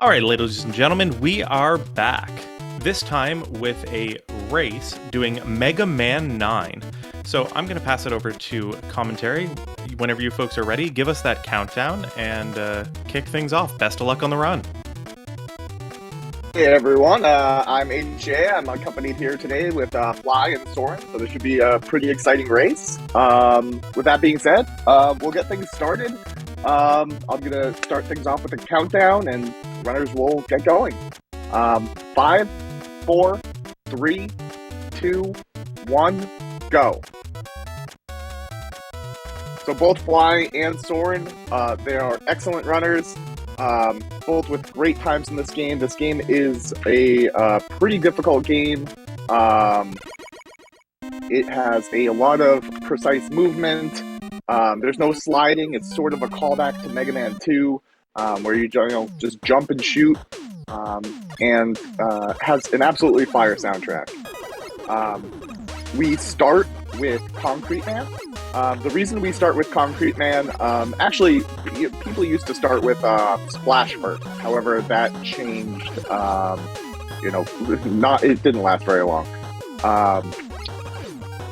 All right, ladies and gentlemen, we are back. This time with a race doing Mega Man 9. So I'm going to pass it over to commentary. Whenever you folks are ready, give us that countdown and kick things off. Best of luck on the run. Hey everyone, I'm AJ. I'm accompanied here today with Fly and Soren, so this should be a pretty exciting race. With that being said, we'll get things started. I'm going to start things off with a countdown and runners will get going. 5, 4, 3, 2, 1, go. So both Fly and Soren, they are excellent runners. Both with great times in this game. This game is a pretty difficult game. It has a lot of precise movement. There's no sliding. It's sort of a callback to Mega Man 2, where you just jump and shoot, and has an absolutely fire soundtrack. We start with Concrete Man. The reason we start with Concrete Man, actually, people used to start with Splash first. However, that changed. It didn't last very long.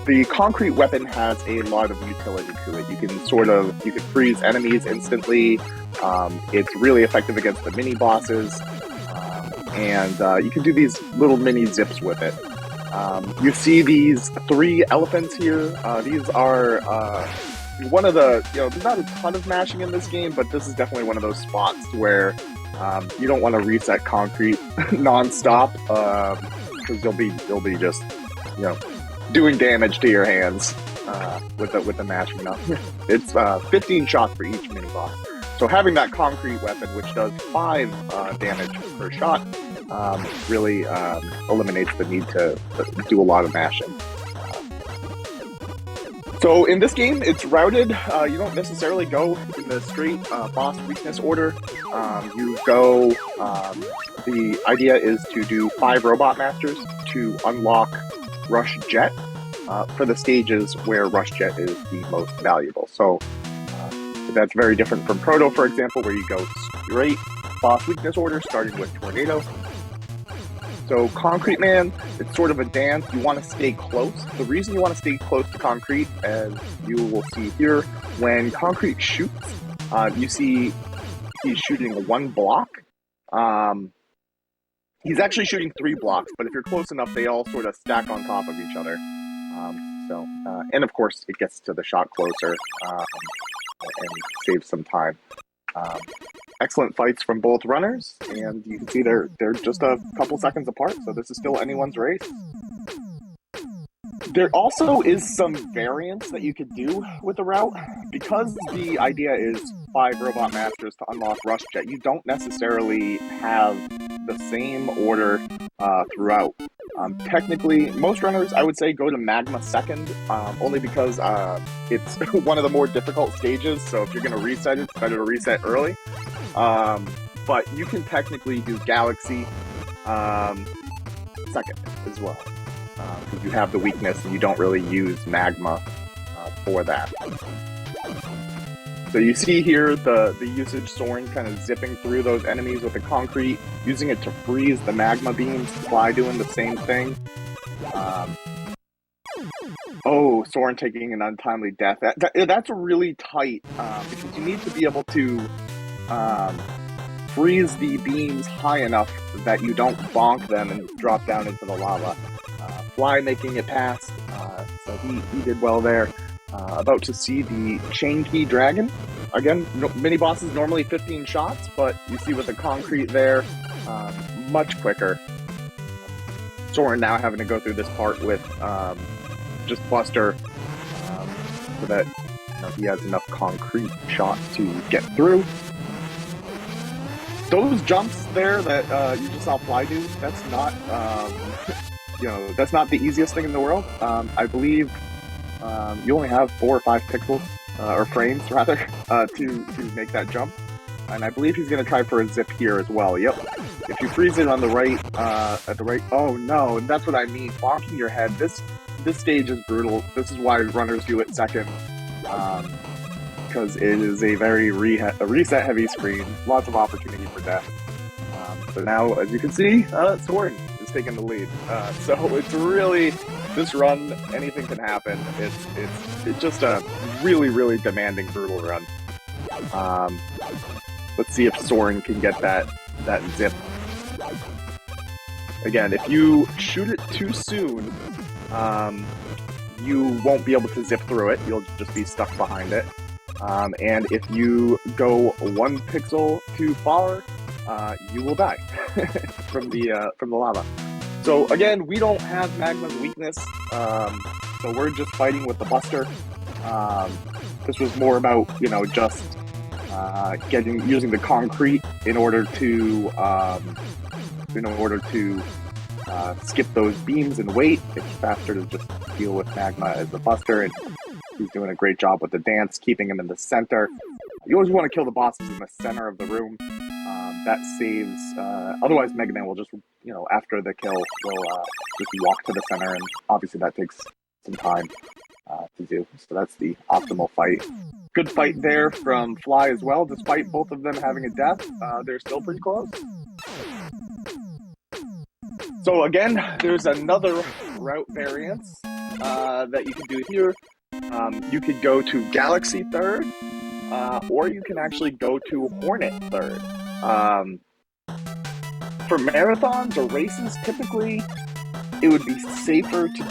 The concrete weapon has a lot of utility to it. You can freeze enemies instantly. It's really effective against the mini bosses, and you can do these little mini zips with it. You see these 3 elephants here. These are one of the, there's not a ton of mashing in this game, but this is definitely one of those spots where you don't want to reset concrete non-stop, because you'll be just, doing damage to your hands with the mashing up. It's 15 shots for each mini boss. So having that concrete weapon, which does 5 damage per shot, really eliminates the need to do a lot of mashing. So in this game, it's routed. You don't necessarily go in the straight boss weakness order. You go. The idea is to do 5 Robot Masters to unlock Rush Jet for the stages where Rush Jet is the most valuable. So that's very different from Proto, for example, where you go straight boss weakness order, starting with Tornado. So Concrete Man, it's sort of a dance. You want to stay close. The reason you want to stay close to Concrete, as you will see here, when Concrete shoots, you see he's shooting 1 block. He's actually shooting 3 blocks, but if you're close enough, they all sort of stack on top of each other. And of course, it gets to the shot closer and saves some time. Excellent fights from both runners, and you can see they're just a couple seconds apart, so this is still anyone's race. There also is some variance that you could do with the route. Because the idea is 5 Robot Masters to unlock Rush Jet, you don't necessarily have the same order throughout. Technically, most runners, I would say, go to Magma second, only because it's one of the more difficult stages, so if you're going to reset it, it's better to reset early. But you can technically do Galaxy second as well, because you have the weakness and you don't really use Magma for that. So you see here the usage Soren kind of zipping through those enemies with the concrete, using it to freeze the magma beams, Fly doing the same thing. Soren taking an untimely death. That's really tight, because you need to be able to freeze the beams high enough that you don't bonk them and drop down into the lava. Fly making it past, so he did well there. About to see the Chain Key Dragon. Again, mini bosses normally 15 shots, but you see with the concrete there, much quicker. Soren now having to go through this part with just Buster, so that he has enough concrete shots to get through. Those jumps there that you just saw Fly do, that's not that's not the easiest thing in the world. I believe you only have 4 or 5 pixels, or frames rather, to make that jump. And I believe he's going to try for a zip here as well. Yep. If you freeze it on the right, oh no, and that's what I mean. Bonking your head. This stage is brutal. This is why runners do it second. Because it is a very reset heavy screen. Lots of opportunity for death. But now, as you can see, Soren is taking the lead. So it's really, this run, anything can happen. It's just a really, really demanding, brutal run. Let's see if Soren can get that zip. Again, if you shoot it too soon, you won't be able to zip through it. You'll just be stuck behind it. And if you go 1 pixel too far, you will die from the lava. So again, we don't have Magma's weakness, so we're just fighting with the Buster. This was more about, you know, just using the concrete in order to skip those beams and wait. It's faster to just deal with Magma as the Buster, and he's doing a great job with the dance, keeping him in the center. You always want to kill the bosses in the center of the room. That saves. Otherwise, Mega Man will just, you know, after the kill, will just walk to the center, and obviously that takes some time to do. So that's the optimal fight. Good fight there from Fly as well. Despite both of them having a death, they're still pretty close. So again, there's another route variance that you can do here. You could go to Galaxy third, or you can actually go to Hornet third. For marathons or races, typically it would be safer to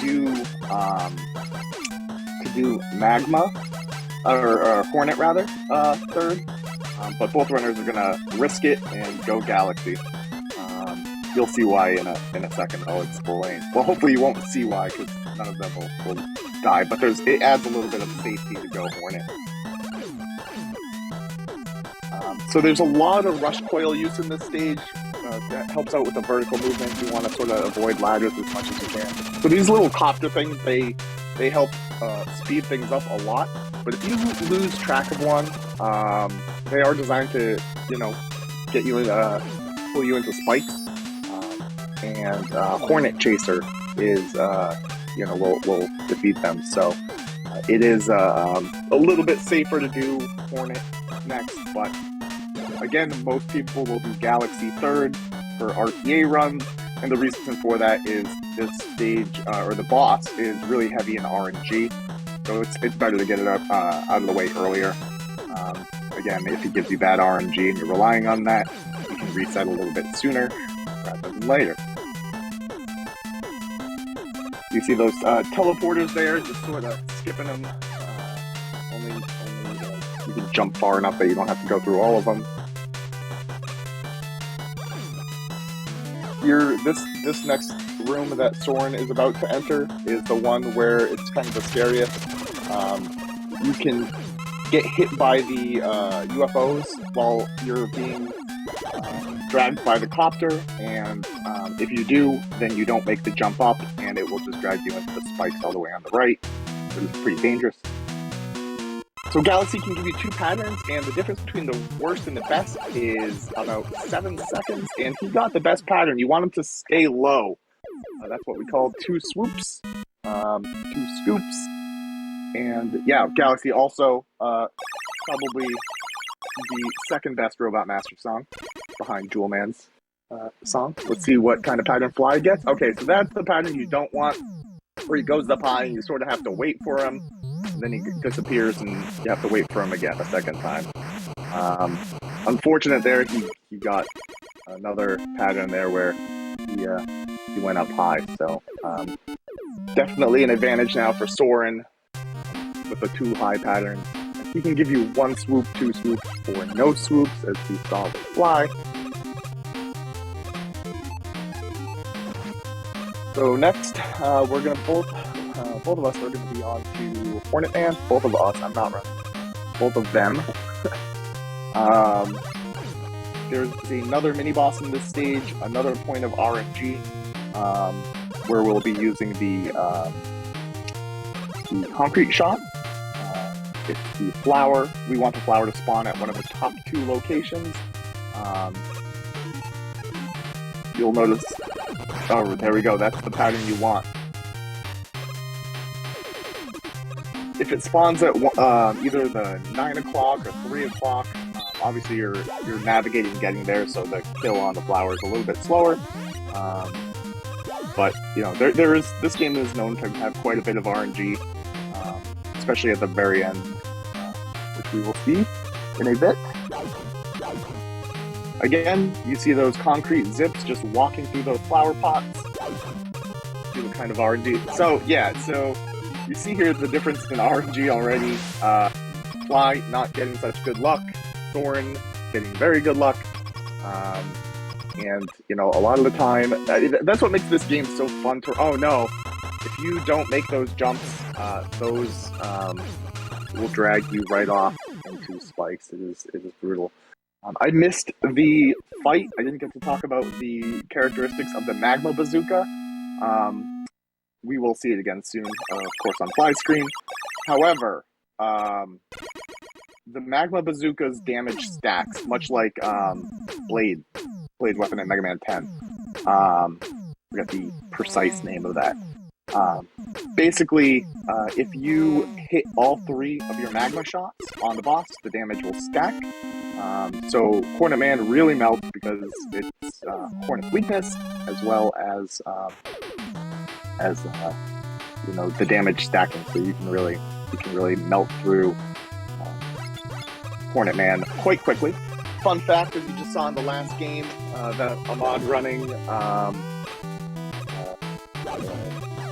do Magma or Hornet rather third, but both runners are gonna risk it and go Galaxy. You'll see why in a second. I'll explain. Well, hopefully you won't see why, because none of them will die. But it adds a little bit of safety to go Hornet. So there's a lot of rush coil use in this stage. That helps out with the vertical movement. You want to sort of avoid ladders as much as you can. So these little copter things, they help speed things up a lot. But if you lose track of one, they are designed to, you know, get you pull you into spikes. And Hornet Chaser is, you know, will defeat them. So it is a little bit safer to do Hornet next, but again, most people will do Galaxy third for RTA runs, and the reason for that is this stage, or the boss, is really heavy in RNG, so it's better to get it out of the way earlier. Again, if it gives you bad RNG and you're relying on that, you can reset a little bit sooner rather than later. You see those teleporters there, just sort of skipping them. Only you can jump far enough that you don't have to go through all of them. Here, this next room that Soren is about to enter is the one where it's kind of the scariest. You can get hit by the UFOs while you're being dragged by the copter, and if you do, then you don't make the jump up, and it will just drag you into the spikes all the way on the right. It's pretty dangerous. So Galaxy can give you 2 patterns, and the difference between the worst and the best is about 7 seconds, and he got the best pattern. You want him to stay low. That's what we call 2 swoops, 2 scoops, and yeah, Galaxy also probably the second best Robot Master song, behind Jewel Man's song. Let's see what kind of pattern Fly gets. Okay, so that's the pattern you don't want, where he goes up high and you sort of have to wait for him. Then he disappears and you have to wait for him again a second time. Unfortunate there, he got another pattern there where he went up high. So definitely an advantage now for Soren with the 2 high patterns. He can give you 1 swoop, 2 swoops, or no swoops, as we saw with Fly. So next, we're gonna both of us are gonna be on to Hornet Man. Both of us, I'm not running. Both of them. There's another mini boss in this stage, another point of RNG, where we'll be using the concrete shot. It's the flower. We want the flower to spawn at one of the top 2 locations. You'll notice. Oh, there we go. That's the pattern you want. If it spawns at either the 9 o'clock or 3 o'clock obviously you're navigating getting there, so the kill on the flower is a little bit slower. But you know, this game is known to have quite a bit of RNG, especially at the very end, which we will see in a bit. Again, you see those concrete zips just walking through those flower pots. See what kind of RNG. So yeah, so you see here the difference in RNG already. Fly not getting such good luck. Soren getting very good luck. And you know, a lot of the time, that's what makes this game so fun to. Oh no! If you don't make those jumps, those will drag you right off into spikes. It is brutal. I missed the fight. I didn't get to talk about the characteristics of the magma bazooka. We will see it again soon, of course, on Fly's screen. However, the magma bazooka's damage stacks, much like Blade weapon in Mega Man 10. I forget the precise name of that. Basically, if you hit all 3 of your magma shots on the boss, the damage will stack. So Hornet Man really melts because it's Hornet's weakness, as well as you know, the damage stacking. So you can really melt through Hornet Man quite quickly. Fun fact, as you just saw in the last game, that Ahmad running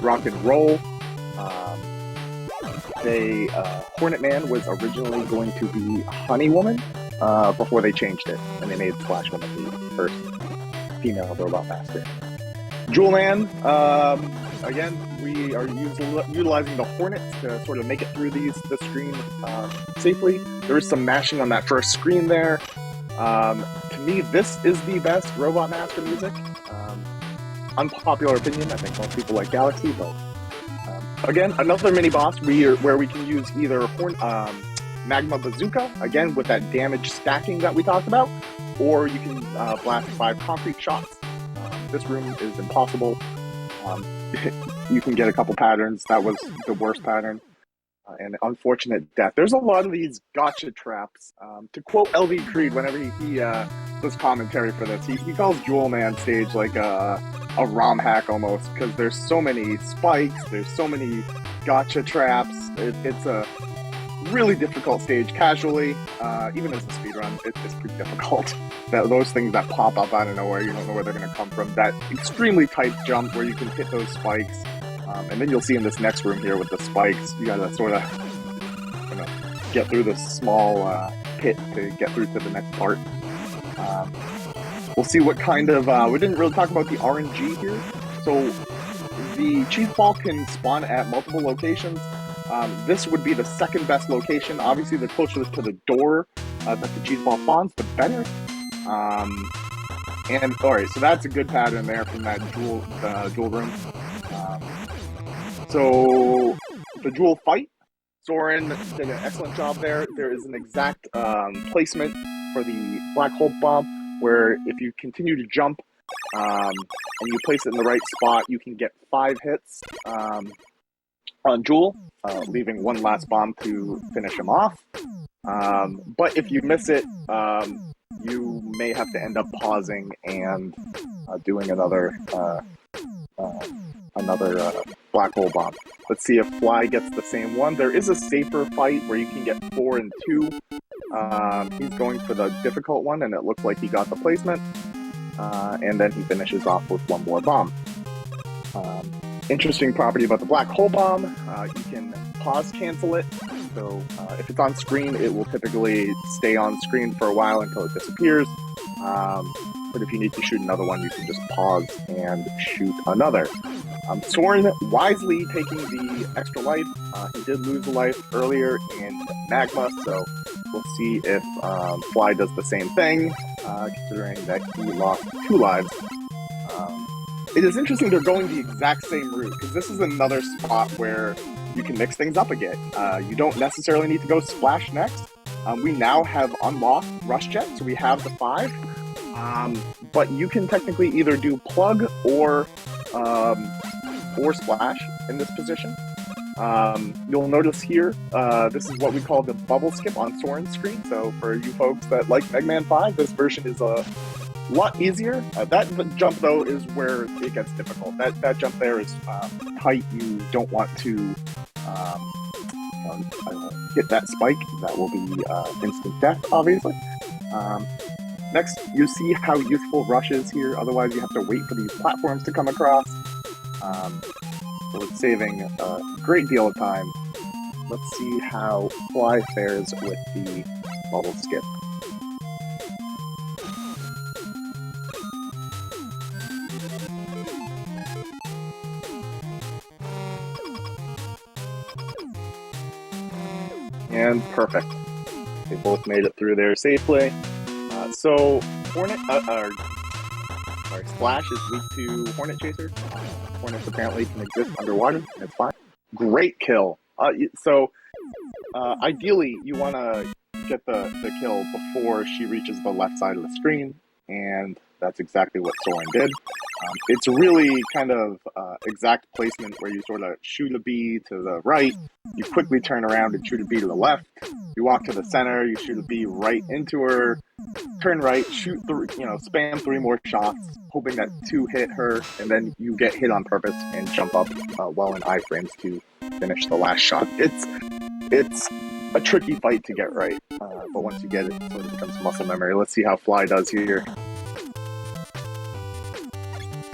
Rock and Roll. Hornet Man was originally going to be Honey Woman before they changed it, and they made Splash Woman the first female robot master. Jewel Man, again, we are utilizing the Hornets to sort of make it through the screen safely. There is some mashing on that first screen there. To me, this is the best Robot Master music. Unpopular opinion, I think most people like Galaxy, but again, another mini boss where we can use either Magma Bazooka, again with that damage stacking that we talked about, or you can blast 5 concrete shots. This room is impossible. You can get a couple patterns. That was the worst pattern. And unfortunate death. There's a lot of these gotcha traps. To quote LV Creed, whenever he does commentary for this, he calls Jewel Man stage like a ROM hack almost, because there's so many spikes, there's so many gotcha traps. It's a really difficult stage casually. Even as a speedrun, it's pretty difficult. Those things that pop up out of nowhere, you don't know where they're going to come from. That extremely tight jump where you can hit those spikes. And then you'll see in this next room here with the spikes, you gotta sort of get through this small pit to get through to the next part. We'll see what kind of... we didn't really talk about the RNG here. So the cheese ball can spawn at multiple locations. This would be the second best location. Obviously, the closer to the door that the cheese ball spawns, the better. And alright, so that's a good pattern there from that jewel room. So the jewel fight, Soren did an excellent job there. There is an exact placement for the black hole bomb, where if you continue to jump and you place it in the right spot, you can get 5 hits on Jewel, leaving one last bomb to finish him off. But if you miss it, you may have to end up pausing and doing another black hole bomb. Let's see if Fly gets the same one. There is a safer fight where you can get 4 and 2. He's going for the difficult one, and it looks like he got the placement. And then he finishes off with 1 more bomb. Interesting property about the black hole bomb, you can pause cancel it. So if it's on screen, it will typically stay on screen for a while until it disappears. But if you need to shoot another one, you can just pause and shoot another. Soren wisely taking the extra life. He did lose a life earlier in Magma, so we'll see if Fly does the same thing, considering that he lost 2 lives. It is interesting they're going the exact same route, because this is another spot where you can mix things up again. You don't necessarily need to go Splash next. We now have unlocked Rush Jet, so we have the 5. But you can technically either do Plug or Splash in this position. You'll notice here, this is what we call the bubble skip on Soren's screen. So for you folks that like Mega Man 5, this version is a lot easier. That jump, though, is where it gets difficult. That jump there is height. You don't want to hit that spike. That will be instant death, obviously. Next, you see how useful Rush is here. Otherwise, you have to wait for these platforms to come across. So it's saving a great deal of time. Let's see how Fly fares with the bubble skip. And perfect. They both made it through there safely. So Splash is weak to Hornet Chaser. Hornets apparently can exist underwater, and it's fine. Great kill. Ideally, you want to get the kill before she reaches the left side of the screen, and that's exactly what Soren did. It's really kind of exact placement where you sort of shoot a bee to the right, you quickly turn around and shoot a bee to the left, you walk to the center, you shoot a bee right into her, turn right, spam 3 more shots, hoping that 2 hit her, and then you get hit on purpose and jump up well in iframes to finish the last shot. It's a tricky fight to get right, but once you get it, it sort of becomes muscle memory. Let's see how Fly does here.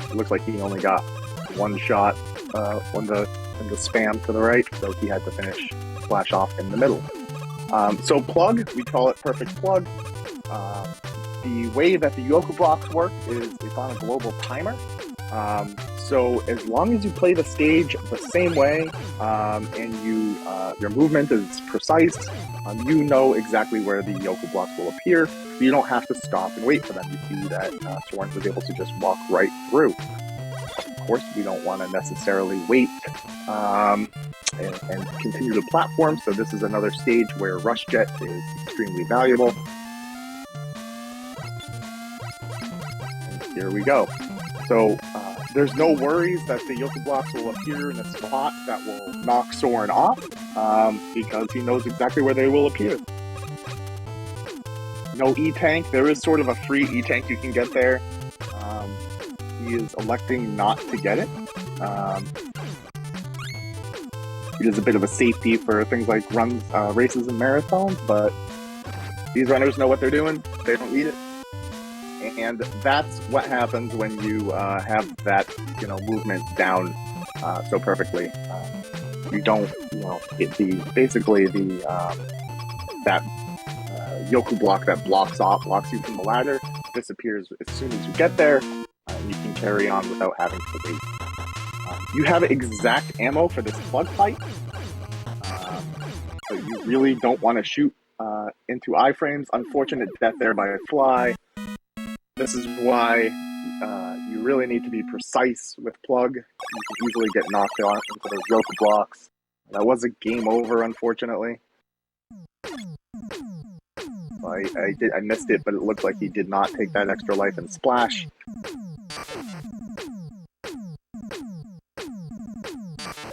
It looks like he only got 1 shot when the spam to the right, so he had to finish Flash off in the middle. So plug, we call it perfect plug. The way that the Yoku blocks work is it's on a global timer. So as long as you play the stage the same way and your movement is precise, you know exactly where the Yoku blocks will appear. So you don't have to stop and wait for them. You see that Soren was able to just walk right through. Of course, we don't want to necessarily wait and continue to platform. So this is another stage where Rush Jet is extremely valuable. And here we go. So there's no worries that the Yoku blocks will appear in a spot that will knock Soren off, because he knows exactly where they will appear. No E-Tank. There is sort of a free E-Tank you can get there. He is electing not to get it. It is a bit of a safety for things like runs, races, and marathons, but these runners know what they're doing. They don't need it. And that's what happens when you have that, movement down so perfectly. You don't, hit that Yoku block that blocks you from the ladder disappears as soon as you get there. You can carry on without having to wait. You have exact ammo for this plug fight, so you really don't want to shoot into iframes. Unfortunate death there by a Fly. This is why you really need to be precise with plug. You can easily get knocked out into those Yoku blocks. That was a game over, unfortunately. I missed it, but it looked like he did not take that extra life in Splash.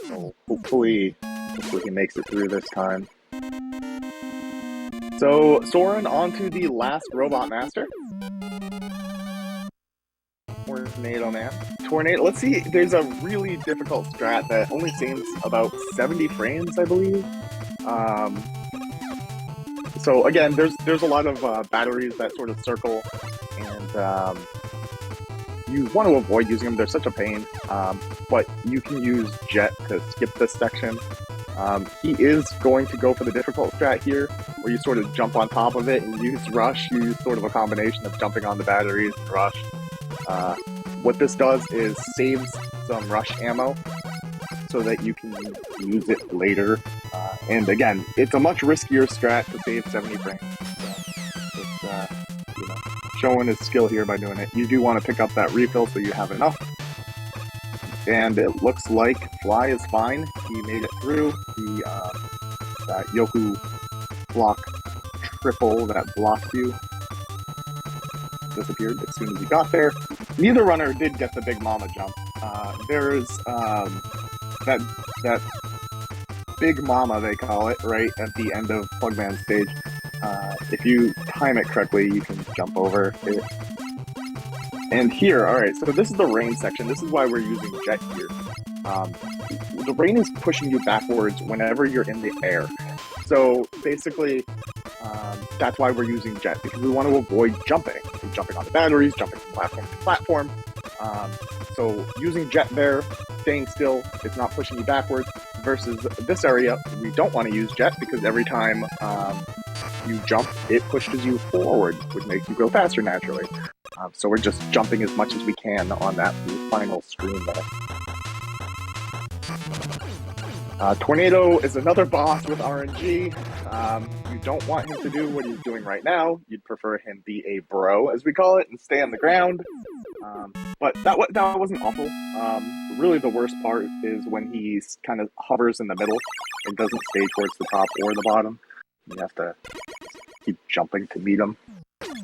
So hopefully he makes it through this time. So Soren on to the last Robot Master. Tornado Man. Tornado. Let's see. There's a really difficult strat that only seems about 70 frames, I believe. So again, there's a lot of batteries that sort of circle, and you want to avoid using them. They're such a pain. But you can use Jet to skip this section. He is going to go for the difficult strat here, where you sort of jump on top of it and use Rush. You use sort of a combination of jumping on the batteries and Rush. What this does is saves some Rush ammo so that you can use it later. And again, it's a much riskier strat to save 70 frames. So it's showing his skill here by doing it. You do want to pick up that refill so you have enough. And it looks like Fly is fine. He made it through. That Yoku block triple that blocked you disappeared as soon as you got there. Neither runner did get the Big Mama jump. There's that Big Mama, they call it, right at the end of Plugman stage. If you time it correctly, you can jump over it. And here, all right, so this is the rain section. This is why we're using Jet here. The rain is pushing you backwards whenever you're in the air. So basically, that's why we're using Jet, because we want to avoid jumping. So jumping on the batteries, jumping from platform to platform. So using Jet there, staying still, it's not pushing you backwards, versus this area, we don't want to use Jet, because every time you jump, it pushes you forward, which makes you go faster naturally. So we're just jumping as much as we can on that final screen there. Tornado is another boss with RNG. You don't want him to do what he's doing right now. You'd prefer him be a bro, as we call it, and stay on the ground. But that wasn't awful. Really the worst part is when he kind of hovers in the middle and doesn't stay towards the top or the bottom. You have to keep jumping to meet him.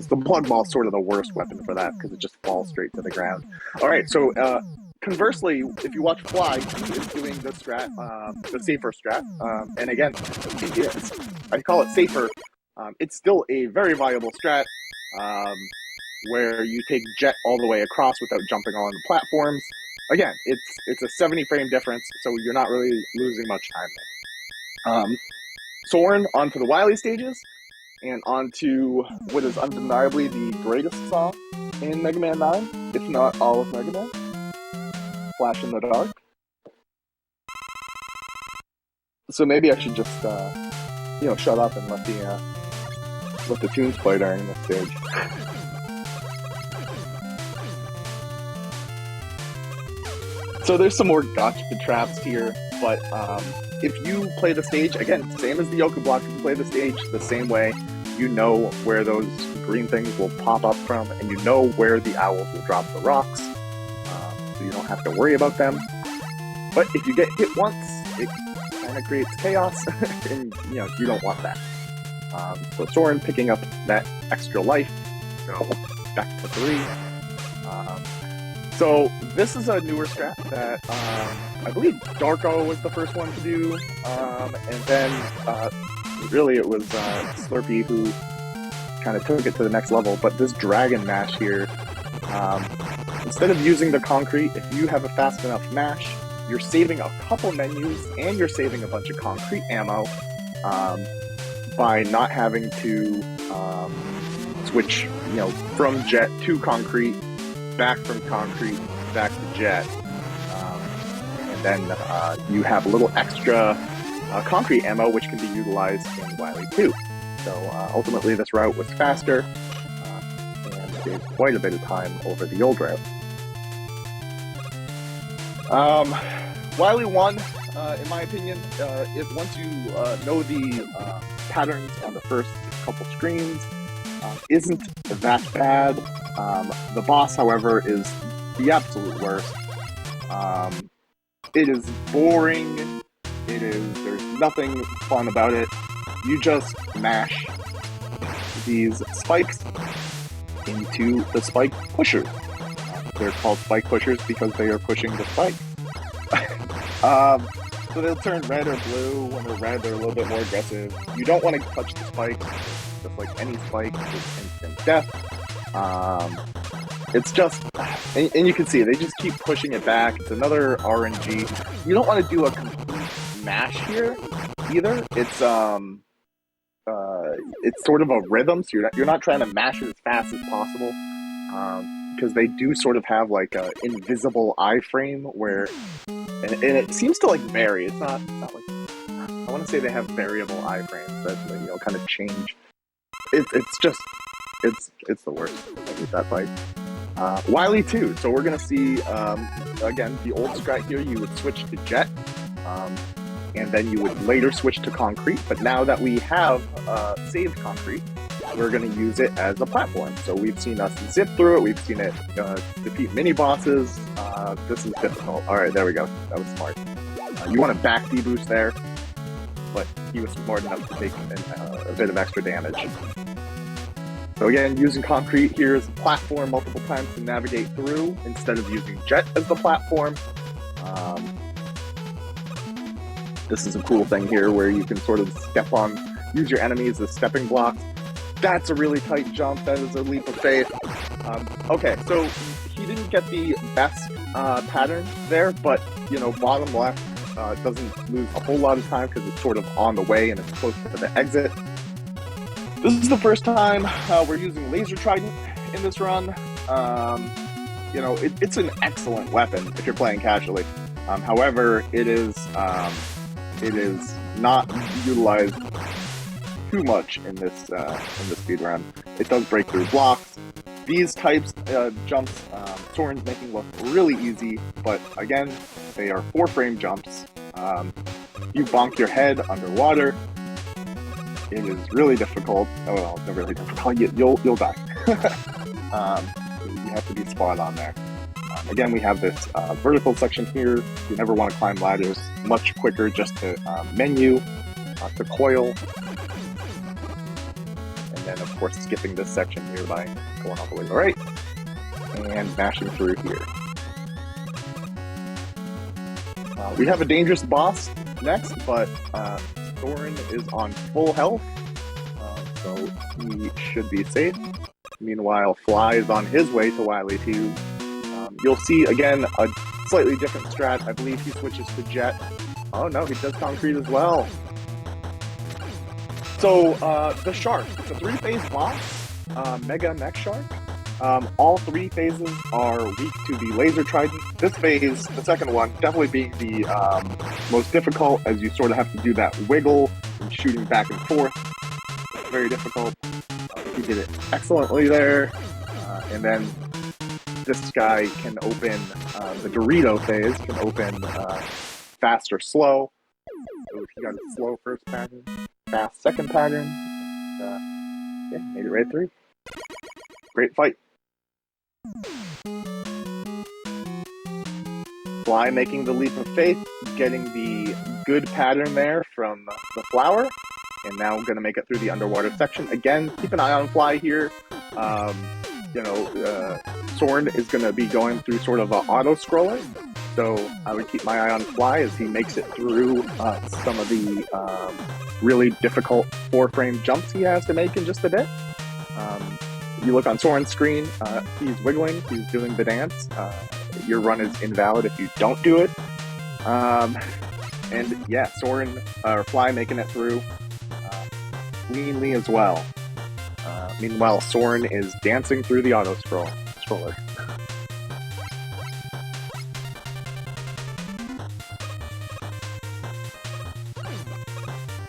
The plug ball is sort of the worst weapon for that, because it just falls straight to the ground. Alright, so conversely, if you watch Fly, he is doing the strat, the safer strat. And again, I call it safer. It's still a very viable strat, where you take Jet all the way across without jumping on the platforms. Again, it's a 70 frame difference, so you're not really losing much time there. Soren onto the Wily stages, and onto what is undeniably the greatest song in Mega Man 9, if not all of Mega Man, Flash in the Dark. So maybe I should just, shut up and let the tunes play during this stage. So there's some more gotcha traps here, but if you play the stage, again, same as the Yoku block, if you play the stage the same way, you know where those green things will pop up from, and you know where the owls will drop the rocks, so you don't have to worry about them. But if you get hit once, it kind of creates chaos, and you don't want that. So Soren picking up that extra life, so back to 3. So this is a newer strat that I believe Darko was the first one to do, and then really it was Slurpee who kind of took it to the next level. But this Dragon Mash here, instead of using the concrete, if you have a fast enough mash, you're saving a couple menus and you're saving a bunch of concrete ammo by not having to switch, from Jet to concrete, back from concrete, back to Jet, and then you have a little extra concrete ammo which can be utilized in Wily 2. So ultimately this route was faster and saved quite a bit of time over the old route. Wily 1, in my opinion, if once you know the patterns on the first couple screens, isn't that bad. The boss, however, is the absolute worst. It is boring. There's nothing fun about it. You just mash these spikes into the spike pushers. They're called spike pushers because they are pushing the spike. So they'll turn red or blue. When they're red, they're a little bit more aggressive. You don't want to touch the spike. Just like any spike, it's instant death. It's just, and you can see they just keep pushing it back. It's another RNG. You don't want to do a complete mash here either. It's sort of a rhythm, so you're not trying to mash it as fast as possible, because they do sort of have like a invisible iframe where, and it seems to like vary. It's not like, I want to say they have variable iframes that kind of change. It's just the worst. I hate that fight. Wily 2. So we're gonna see again the old strat here. You would switch to Jet, and then you would later switch to concrete. But now that we have saved concrete, we're gonna use it as a platform. So we've seen us zip through it. We've seen it defeat mini bosses. This is difficult. All right, there we go. That was smart. You want to back deboost there, but he was smart enough to take a bit of extra damage. So again, using concrete here as a platform multiple times to navigate through instead of using Jet as the platform. This is a cool thing here where you can sort of use your enemies as stepping blocks. That's a really tight jump. That is a leap of faith. Okay, so he didn't get the best pattern there, but, bottom left doesn't lose a whole lot of time because it's sort of on the way and it's close to the exit. This is the first time we're using Laser Trident in this run. It's an excellent weapon if you're playing casually. However, it is not utilized too much in this speed run. It does break through blocks. These types jumps, Soren's making look really easy, but again, they are 4-frame jumps. You bonk your head underwater. It is really difficult. Oh, well, it's really difficult. You'll die. You have to be spot on there. Again, we have this vertical section here. You never want to climb ladders. Much quicker just to menu, to coil. And then, of course, skipping this section here by going all the way to the right and mashing through here. We have a dangerous boss next, but Soren is on full health, so he should be safe. Meanwhile, Fly is on his way to Wily 2. You'll see, again, a slightly different strat. I believe he switches to Jet. Oh no, he does Concrete as well. So, the Shark. It's a 3-phase boss, Mega Mech Shark. All 3 phases are weak to the Laser Trident. This phase, the second one, definitely being the most difficult, as you sort of have to do that wiggle and shooting back and forth. It's very difficult. He did it excellently there. And then this guy can open, the Dorito phase can open fast or slow. So he got a slow first pattern, fast second pattern. Yeah, made it right through. Great fight. Fly making the leap of faith, getting the good pattern there from the flower, and now going to make it through the underwater section. Again, keep an eye on Fly here. Soren is going to be going through sort of an auto-scroller, so I would keep my eye on Fly as he makes it through some of the really difficult 4-frame jumps he has to make in just a bit. You look on Soren's screen, he's wiggling, he's doing the dance. Your run is invalid if you don't do it. And yeah, Soren, or Fly making it through cleanly as well. Meanwhile, Soren is dancing through the auto-scroller.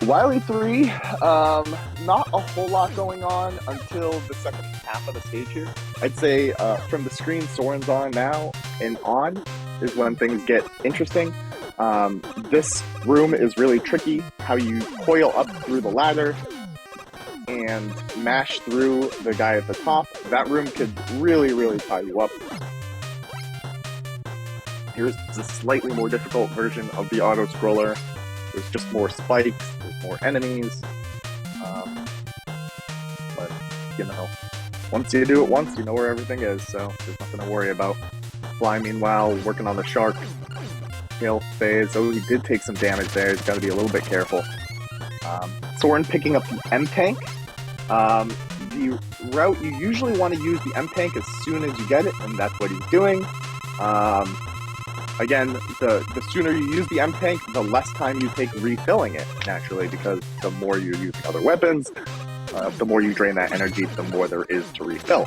Wily 3, not a whole lot going on until the second half of the stage here. I'd say from the screen Soren's on now and on is when things get interesting. This room is really tricky, how you coil up through the ladder and mash through the guy at the top. That room could really, really tie you up. Here's a slightly more difficult version of the auto-scroller. There's just more spikes, there's more enemies. But, once you do it once, you know where everything is, so there's nothing to worry about. Fly, meanwhile, working on the Shark. Tail phase. Oh, he did take some damage there. He's got to be a little bit careful. Soren picking up the M-Tank. The route, you usually want to use the M-Tank as soon as you get it, and that's what he's doing. Again, the sooner you use the M-Tank, the less time you take refilling it, naturally, because the more you use other weapons, the more you drain that energy, the more there is to refill.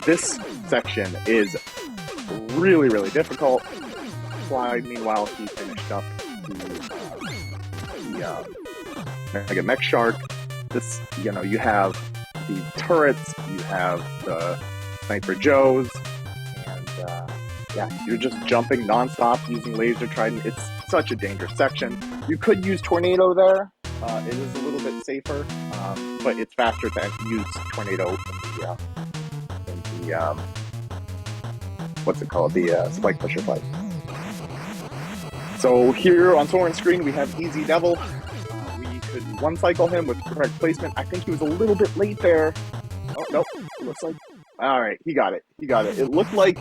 This section is really, really difficult. Fly, meanwhile, he finished up the Mega Mech Shark. This, you have the turrets, you have the Sniper Joes, and yeah, you're just jumping non-stop using Laser Trident. It's such a dangerous section. You could use Tornado there. It is a little bit safer, but it's faster to use Tornado in the what's it called? The Spike Pusher fight. So here on Soren's screen, we have Easy Devil. We could one-cycle him with correct placement. I think he was a little bit late there. Oh, nope. It looks like... All right, he got it. It looked like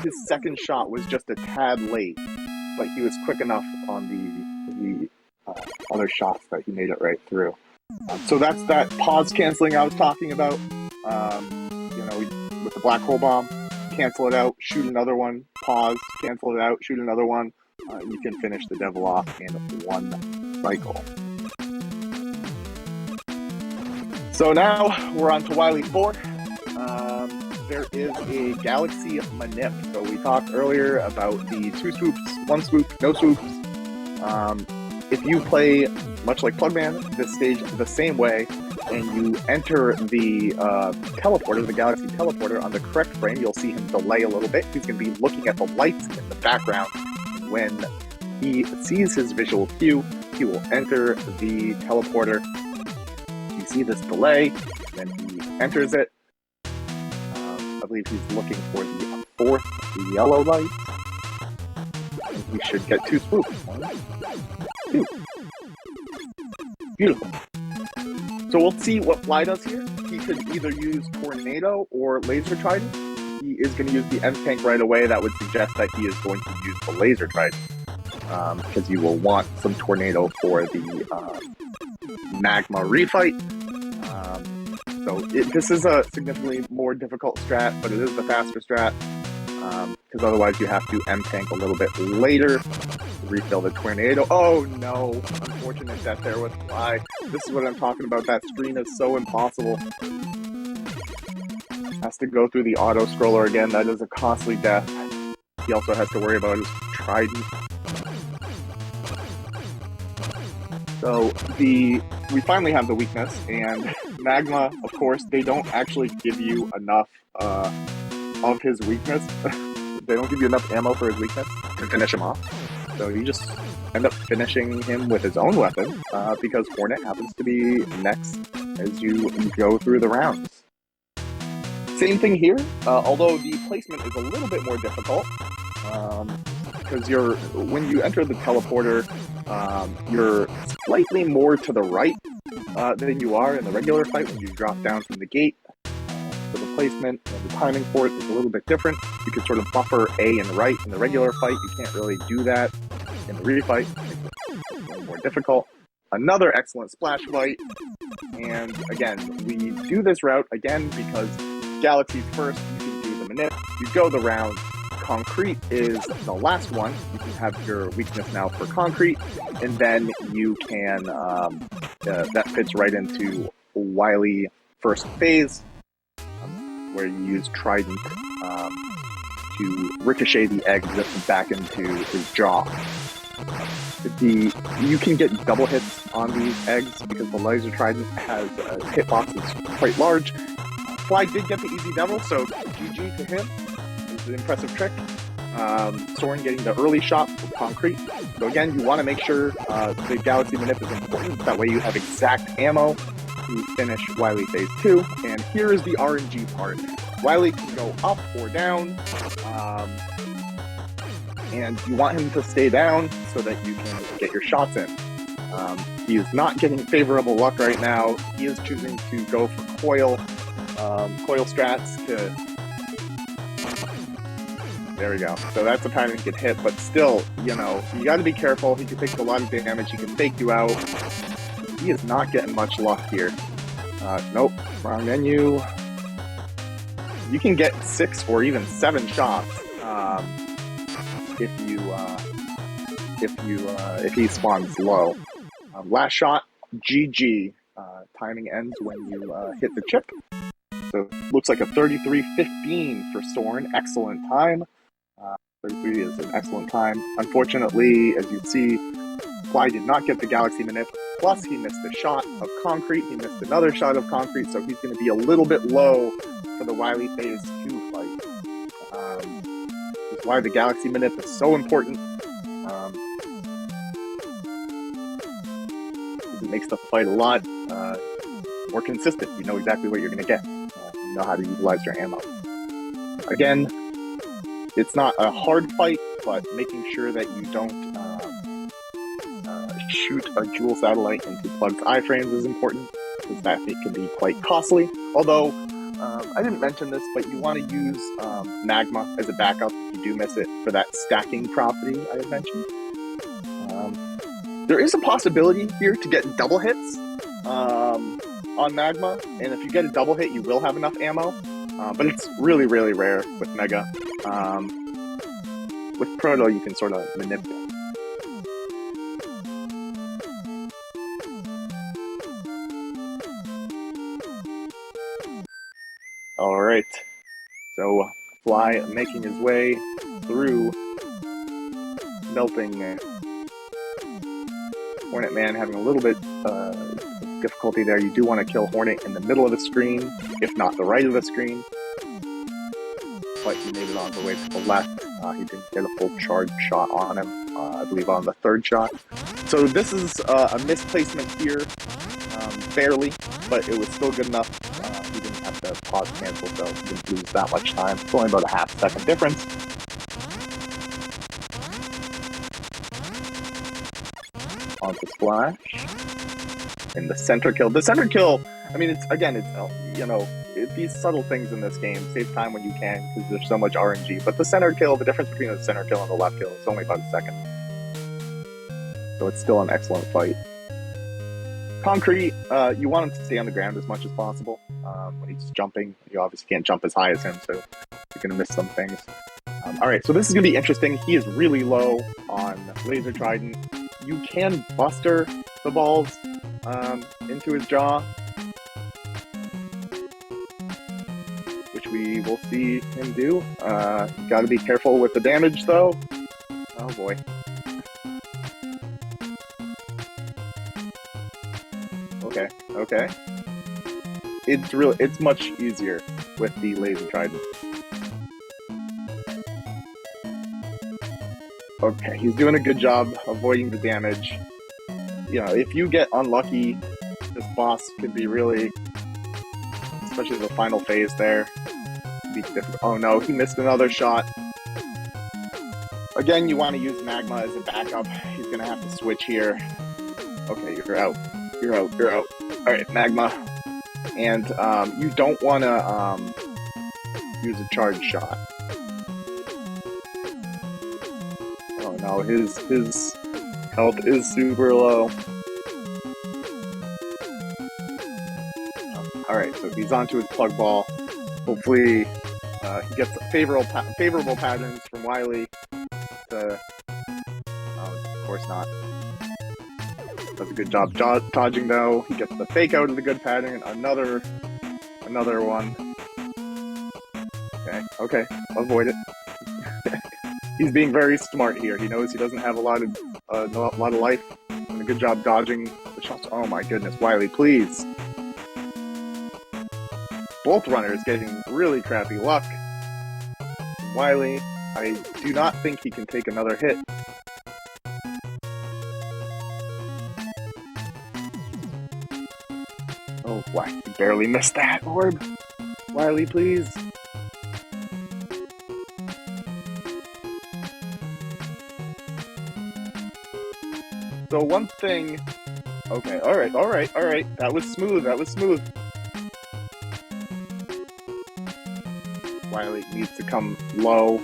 his second shot was just a tad late, but he was quick enough on other shots that he made it right through. So that's that pause canceling I was talking about. You know, with the black hole bomb, cancel it out, shoot another one, pause, cancel it out, shoot another one. You can finish the devil off in one cycle. So now we're on to Wily 4. There is a Galaxy Manip. So we talked earlier about the 2 swoops, 1 swoop, no swoops. If you play, much like Plugman, this stage the same way, and you enter the teleporter, the Galaxy teleporter, on the correct frame, you'll see him delay a little bit. He's going to be looking at the lights in the background. When he sees his visual cue, he will enter the teleporter. You see this delay, then he enters it. I believe he's looking for the 4th yellow light. And he should get 2 swoops. 1, 2. Beautiful. So we'll see what Fly does here. He could either use Tornado or Laser Trident. He is going to use the M-Tank right away. That would suggest that he is going to use the Laser Trident. Because you will want some Tornado for the Magma refight. So this is a significantly more difficult strat, but it is the faster strat. Because otherwise you have to M-Tank a little bit later to refill the Tornado. Oh no! Unfortunate death there with Fly. This is what I'm talking about. That screen is so impossible. Has to go through the auto-scroller again. That is a costly death. He also has to worry about his Trident. So we finally have the weakness, and Magma, of course, they don't actually give you enough of his weakness. They don't give you enough ammo for his weakness to finish him off. So you just end up finishing him with his own weapon, because Hornet happens to be next as you go through the rounds. Same thing here, although the placement is a little bit more difficult, because when you enter the teleporter, you're slightly more to the right than you are in the regular fight when you drop down from the gate. So the placement and the timing for it is a little bit different. You can sort of buffer A and right in the regular fight. You can't really do that in the refight. It's a little more difficult. Another excellent splash fight. And again, we do this route again because Galaxy's first. You can do the Manip. You go the round. Concrete is the last one. You can have your weakness now for Concrete, and then you can, that fits right into Wily first phase, where you use Trident to ricochet the eggs back into his jaw. You can get double hits on these eggs because the Laser Trident has a hitbox that's quite large. Fly did get the easy devil, so GG to him. An impressive trick. Soren getting the early shot with Concrete. So again, you want to make sure the Galaxy Manip is important. That way you have exact ammo to finish Wily Phase 2. And here is the RNG part. Wily can go up or down. And you want him to stay down so that you can get your shots in. He is not getting favorable luck right now. He is choosing to go for coil strats to... There we go. So that's the time he can hit, but still, you know, you got to be careful. He can take a lot of damage. He can fake you out. He is not getting much luck here. Nope. Wrong menu. You can get 6 or even 7 shots if he spawns low. Last shot, GG. Timing ends when you hit the chip. So looks like a 33:15 for Soren. Excellent time. 33 is an excellent time. Unfortunately, as you see, Fly did not get the Galaxy Manip. Plus, he missed a shot of Concrete. He missed another shot of Concrete, so he's going to be a little bit low for the Wily Phase 2 fight. That's why the Galaxy Manip is so important. It makes the fight a lot more consistent. You know exactly what you're going to get. You know how to utilize your ammo. Again, it's not a hard fight, but making sure that you don't shoot a jewel satellite into Plug's iframes is important, because that can be quite costly. Although, I didn't mention this, but you want to use Magma as a backup if you do miss it for that stacking property I had mentioned. There is a possibility here to get double hits on Magma, and if you get a double hit, you will have enough ammo. But it's really, really rare with Mega. With Proto, you can sort of manipulate. All right, so Fly making his way through, melting Hornet Man, having a little bit difficulty there. You do want to kill Hornet in the middle of the screen, if not the right of the screen. But he made it on the way to the left. He didn't get a full charge shot on him, I believe on the third shot. So this is a misplacement here, barely, but it was still good enough. He didn't have to pause cancel, so he didn't lose that much time. It's only about a half-second difference. Onto Splash. And the center kill. The center kill, I mean, it's these subtle things in this game. Save time when you can, because there's so much RNG. But the center kill, the difference between the center kill and the left kill is only about a second. So it's still an excellent fight. Concrete, you want him to stay on the ground as much as possible. When he's jumping, you obviously can't jump as high as him, so you're going to miss some things. Alright, so this is going to be interesting. He is really low on Laser Trident. You can buster the balls into his jaw, which we will see him do. Got to be careful with the damage, though. Oh boy. Okay. It's much easier with the Laser Trident. Okay, he's doing a good job avoiding the damage. You know, if you get unlucky, this boss could be really, especially the final phase there, be difficult. Oh no, he missed another shot. Again, you want to use Magma as a backup. He's gonna have to switch here. Okay, you're out. Alright, Magma. And you don't want to use a charge shot. Oh no, his health is super low. Alright, so he's onto his plug ball. Hopefully he gets favorable patterns from Wily. Of course not. Does a good job dodging though. He gets the fake out of the good pattern. Another one. Okay, avoid it. He's being very smart here. He knows he doesn't have a lot of life. And a good job dodging the shots. Oh my goodness, Wily, please. Both runners getting really crappy luck. Wily, I do not think he can take another hit. Oh, why? He barely missed that orb. Wily, please. So one thing... Okay, alright. That was smooth. Wily needs to come low.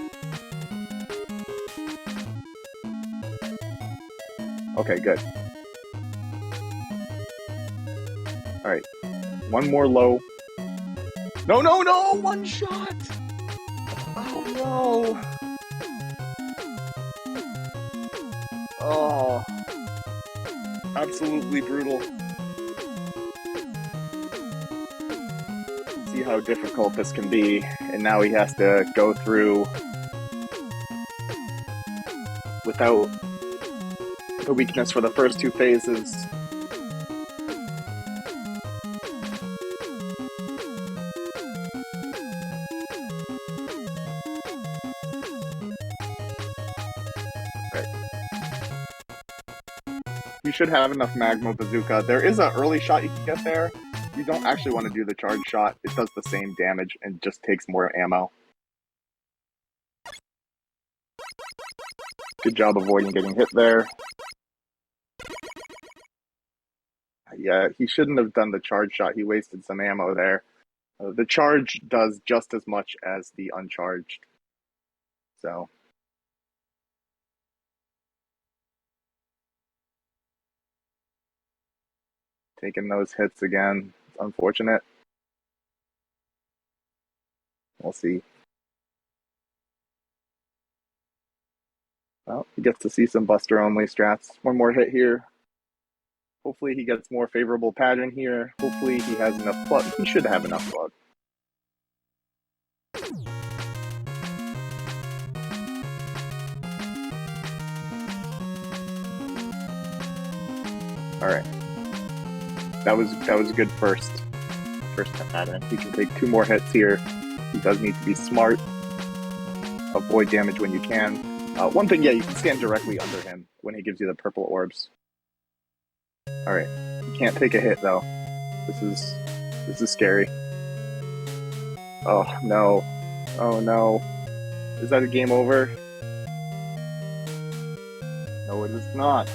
Okay, good. Alright. One more low. No! One shot! Oh, no! Oh. Absolutely brutal. See how difficult this can be. And now he has to go through without the weakness for the first two phases. You should have enough Magma Bazooka. There is an early shot you can get there. You don't actually want to do the charge shot. It does the same damage and just takes more ammo. Good job avoiding getting hit there. Yeah, he shouldn't have done the charge shot. He wasted some ammo there. The charge does just as much as the uncharged. So... taking those hits again. It's unfortunate. We'll see. Well, he gets to see some Buster only strats. One more hit here. Hopefully he gets more favorable pattern here. Hopefully he has enough luck. He should have enough luck. All right. That was a good first pattern. He can take 2 more hits here. He does need to be smart. Avoid damage when you can. One thing, yeah, you can stand directly under him when he gives you the purple orbs. All right. You can't take a hit though. This is scary. Oh no. Oh no. Is that a game over? No, it is not.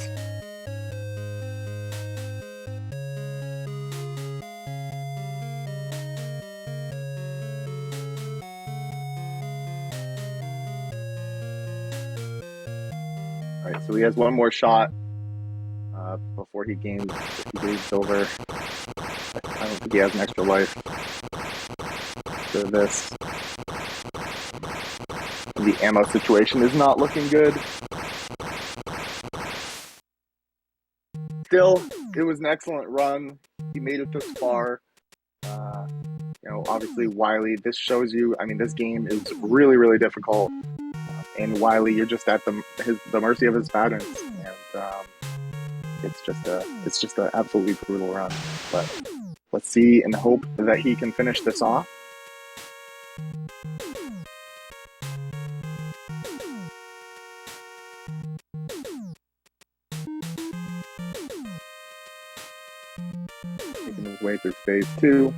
All right, so he has one more shot before he gains over. I don't think he has an extra life for this. And the ammo situation is not looking good. Still, it was an excellent run. He made it this far. Obviously, Wily, this shows you, I mean, this game is really, really difficult. And Wily, you're just at the mercy of his patterns. And it's just an absolutely brutal run. But let's see and hope that he can finish this off. Making his way through phase 2.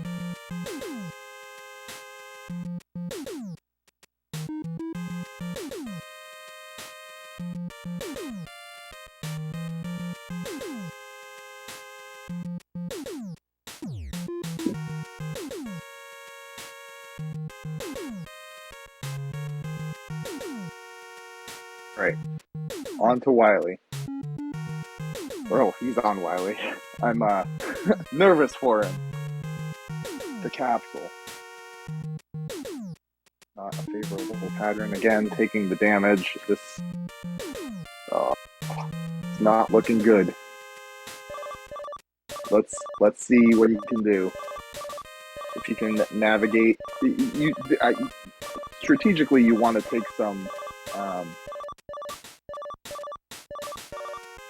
Right, on to Wily. Oh, he's on Wily. I'm nervous for him. The capsule. Not a favorable pattern. Again, taking the damage. This it's not looking good. Let's see what he can do. If he can navigate, strategically, you want to take some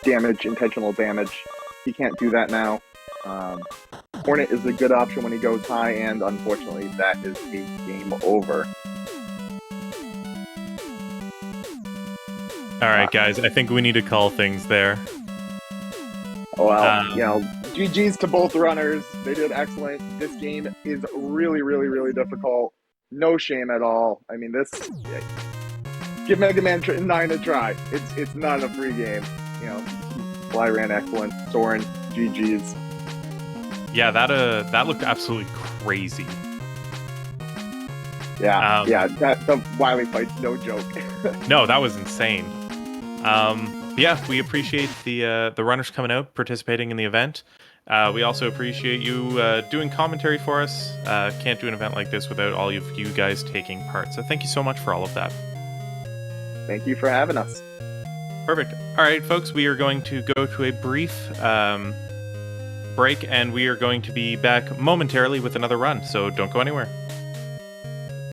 damage, intentional damage. He can't do that now. Hornet is a good option when he goes high, and unfortunately, that is a game over. All right, guys, I think we need to call things there. Well, GG's to both runners. They did excellent. This game is really, really, really difficult. No shame at all. I mean, give Mega Man 9 a try. It's not a free game. Fly ran excellent. Soren, GG's. Yeah, that looked absolutely crazy. Yeah, the Wily fight's no joke. No, that was insane. Yeah, we appreciate the runners coming out, participating in the event. We also appreciate you doing commentary for us. Can't do an event like this without all of you guys taking part. So thank you so much for all of that. Thank you for having us. Perfect. All right, folks, we are going to go to a brief break, and we are going to be back momentarily with another run. So don't go anywhere.